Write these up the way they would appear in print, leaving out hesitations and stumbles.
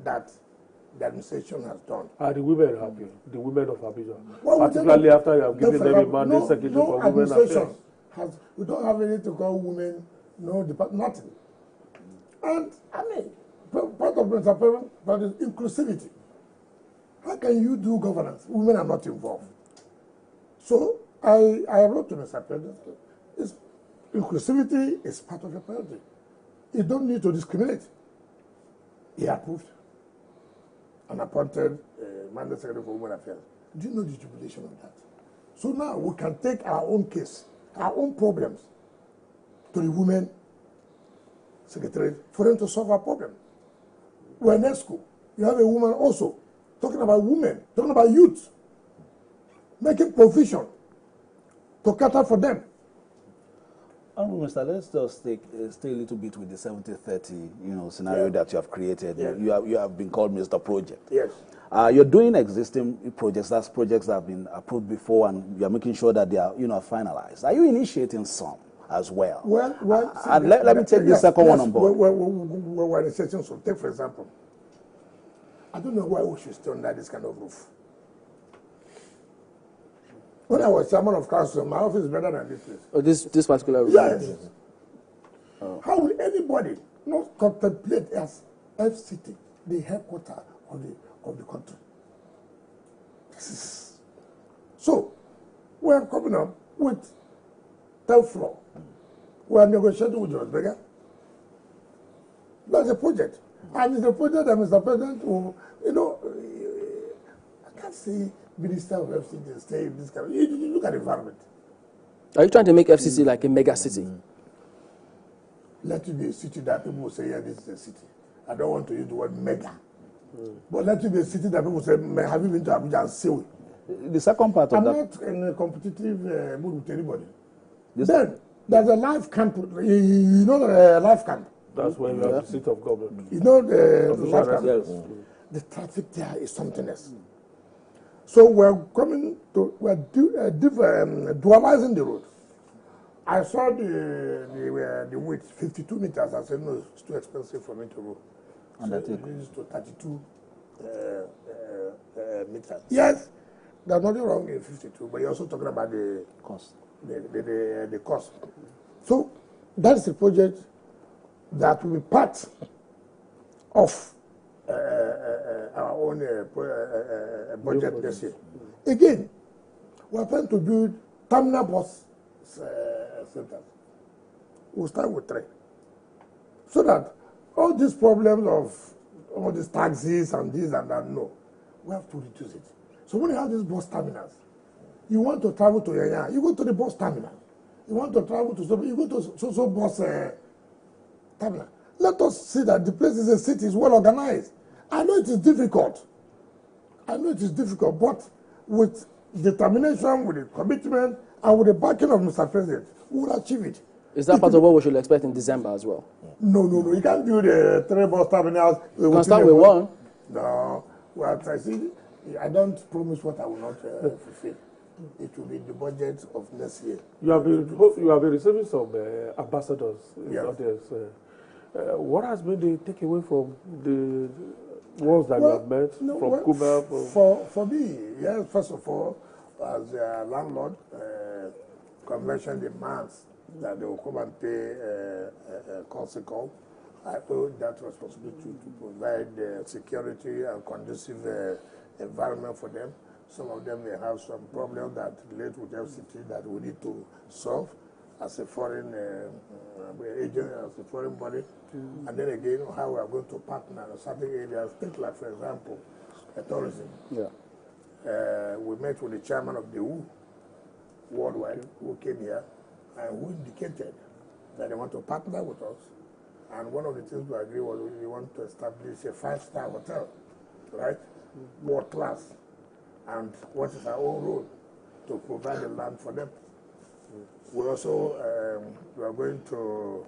that the administration has done. Are the women happy? The women of Abidjan? Well, particularly after you have given them a mandate secretary for women affairs. We don't have anything to call women, no department, nothing. And I mean, part of Mr. President is inclusivity. How can you do governance? Women are not involved. So I wrote to Mr. President, inclusivity is part of your priority. You don't need to discriminate. He approved and appointed mandate secretary for women affairs. Do you know the jubilation of that? So now we can take our own case, our own problems to the women secretary for them to solve our problem. We're in ESCO. You have a woman also talking about women, talking about youth, making provision to cater for them. Minister, let's just stay a little bit with the 70-30, scenario that you have created. Yeah. You have been called Mr. Project. Yes. You're doing existing projects. That's projects that have been approved before, and you're making sure that they are, finalized. Are you initiating some as well? Well, and let me take the second one on board. We're initiating some. Take, for example, I don't know why we should stay under this kind of roof. When I was chairman of council, my office is better than this place. Oh, this particular room? Yes. Oh. How will anybody not contemplate as FCT, the headquarters of the country? So, we are coming up with 10th floor. We are negotiating with George Berger. That's a project. And it's a project that Mr. President will, I can't see Minister of FCT stay in this country. You look at the environment. Are you trying to make FCT like a mega city? Let it be a city that people will say, yeah, this is a city. I don't want to use the word mega. But let it be a city that people say, have you been to Abuja and see it? The second part of I'm that... not in a competitive mood with anybody. Then, there's a life camp. You know the life camp? That's when you have the seat of government. You know the life camp? Yes. The traffic there is something else. So we're dualizing the road. I saw the width, 52 meters. I said, no, it's too expensive for me to go. And so it is to 32 meters. Yes, there's nothing wrong in 52, but you're also talking about the cost. The cost. So that is a project that will be part of our own budget this year. Again, we are trying to build terminal bus centers. We'll start with 3. So that all these problems of all these taxis and this and that, no, we have to reduce it. So when you have these bus terminals, you want to travel to Yaya, you go to the bus terminal. You want to travel to you go to so bus terminal. Let us see that the place is a city, is well organized. I know it is difficult. But with determination, with the commitment, and with the backing of Mr. President, we will achieve it. Is that part of what we should expect in December as well? No. You can't do the 3 bus terminals. You can start with 1. No. Well, I don't promise what I will not fulfill. It will be in the budget of next year. You have been receiving some ambassadors. Yes. What has been the takeaway from the ones that you have met from Cuba? For me, yes, first of all, as a landlord, convention demands that they will come and pay a consequence. I owe that responsibility to provide security and conducive environment for them. Some of them may have some problems that relate with FCT that we need to solve as a foreign agent, as a foreign body. And then again, how we are going to partner in certain areas. Take like, for example, tourism. Yeah. We met with the chairman of the WHO worldwide, who came here, and who indicated that they want to partner with us. And one of the things we agreed was we want to establish a 5-star hotel, right? World class. And what is our own role to provide the land for them. We also, we are going to,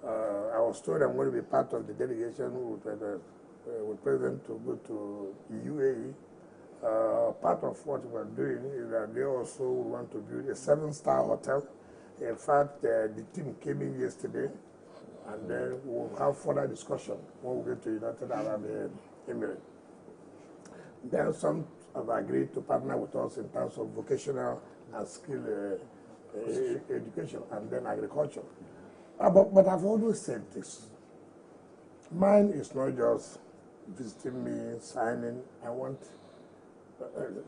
I was told I'm going to be part of the delegation with President to go to UAE. Part of what we're doing is that they also want to build a 7-star hotel. In fact, the team came in yesterday and then we'll have further discussion when we get to United Arab Emirates. Then some have agreed to partner with us in terms of vocational and skill education, and then agriculture. But I've always said this. Mine is not just visiting me, signing. I want,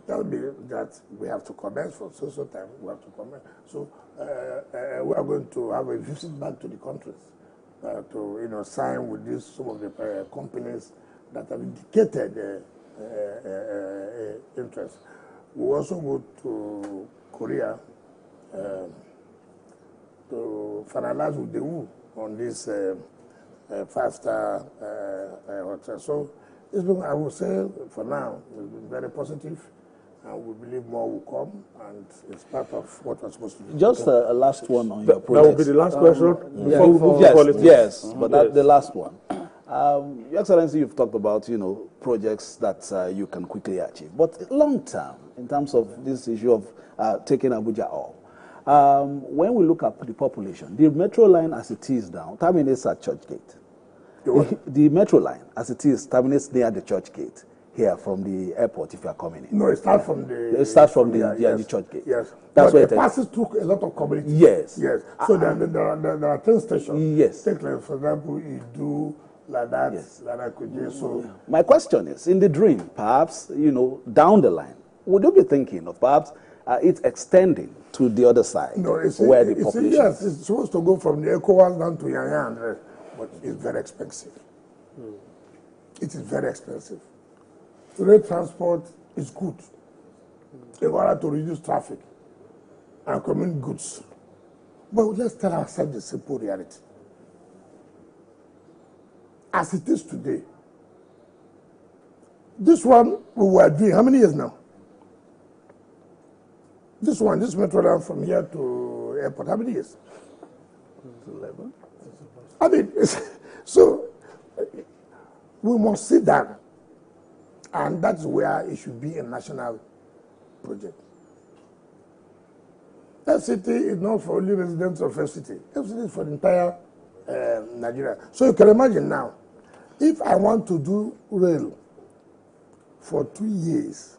tell me that we have to commence for social time, we have to commence. So we are going to have a visit back to the countries to, sign with this, some of the companies that have indicated interest. We also go to Korea to finalize with the WHO on this 5-star hotel. So it's been, I would say, for now, it's been very positive, and we believe more will come, and it's part of what we're supposed to do. Just a last one on your project. That will be the last question before we move to politics. Yes, but that's the last one. Your Excellency, you've talked about, projects that you can quickly achieve. But long term, in terms of this issue of taking Abuja off, when we look at the population, the metro line as it is now terminates at Church Gate. The metro line as it is terminates near the Church Gate here from the airport if you are coming in. No, it starts from the... It starts from the Church Gate. Yes. That's where it passes through a lot of communities. Yes. Yes. So there are train stations. Yes. Take, like, for example, Idu, like that, Yes. like that, Kuje. So my question is, in the dream, perhaps, down the line, would you be thinking of perhaps it extending to the other side, no, where the population... Yes, it's supposed to go from the ECOWAS down to Yanyan, but it's very expensive. It is very expensive. Rail transport is good in order to reduce traffic and commute goods. But let's tell ourselves the simple reality. As it is today, this one we were doing, how many years now? This metro line from here to airport, how many years? 11. I mean, so we must sit down, and that's where it should be a national project. FCT is not for only residents of FCT. FCT is for the entire Nigeria. So you can imagine now, if I want to do rail for 2 years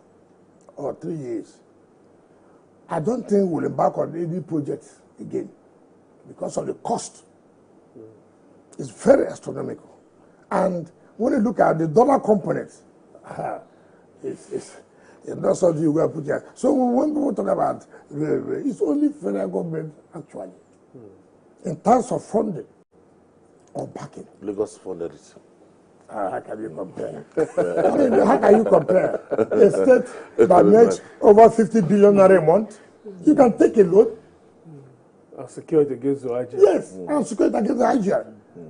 or 3 years, I don't think we'll embark on any project again because of the cost. It's very astronomical. And when you look at the dollar components, it's not something you will put here. So when people talk about railway, it's only federal government actually. In terms of funding or backing. Lagos funded it. How can you compare? I mean, how can you compare a state that makes over 50 billion a month? You can take a loan. And secure it against the IGR. Yes, and secure it against the IGR.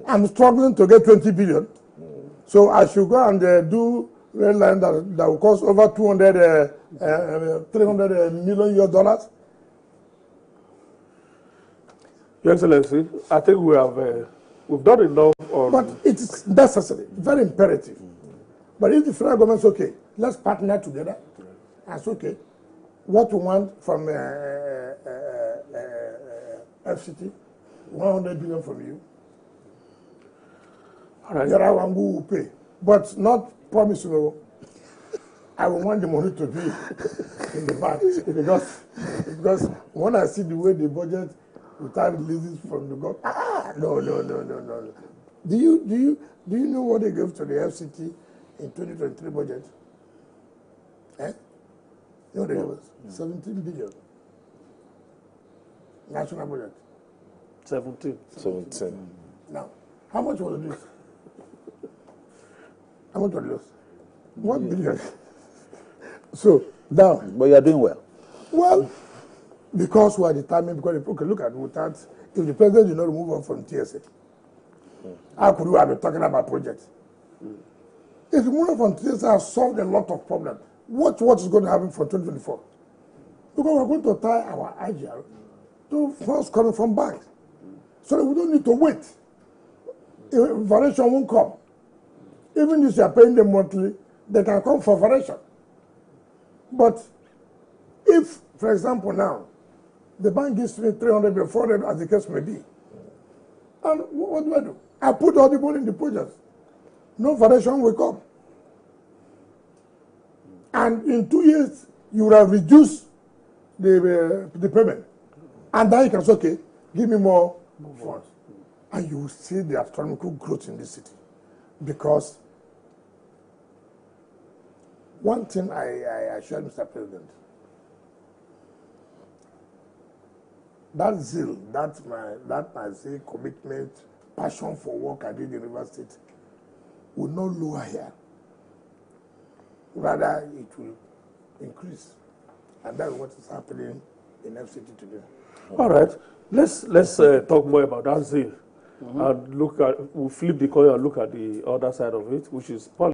I'm struggling to get 20 billion. So I should go and do rail line that will cost over 300 million US dollars. Your Excellency, I think we've done enough on... But it's necessary, very imperative. But if the federal government's okay, let's partner together. That's okay. What we want from FCT, 100 billion from you. All right. The other one will pay, but not promising. I will want the money to be in the bank because when I see the way the budget without releases from the government, no. Do you know what they gave to the FCT in 2023 budget? You know what they gave us? 17 billion. National budget. 17. Now, how much was this? How much was this? 1 billion. So, now. But you are doing well. Well, because we are determined, because, okay, look at it, if the president did not remove us from TSA, how could we have been talking about projects? If the move from TSA has solved a lot of problems, what is going to happen for 2024? Because we're going to tie our IGR to funds coming from banks. So that we don't need to wait. If variation won't come. Even if you are paying them monthly, they can come for variation. But if, for example, now, the bank gives me 300 or 400 as the case may be, and what do I do? I put all the money in the project. No variation will come. And in 2 years, you will have reduced the payment. And then you can say, okay, give me more funds. And you will see the astronomical growth in this city. Because one thing I assured Mr. President, that zeal, that my zeal, commitment, passion for work I did in River State will not lower here. Rather, it will increase. And that's what is happening in FCT today. All right. Let's talk more about that zeal. And we'll flip the coin and look at the other side of it, which is politics.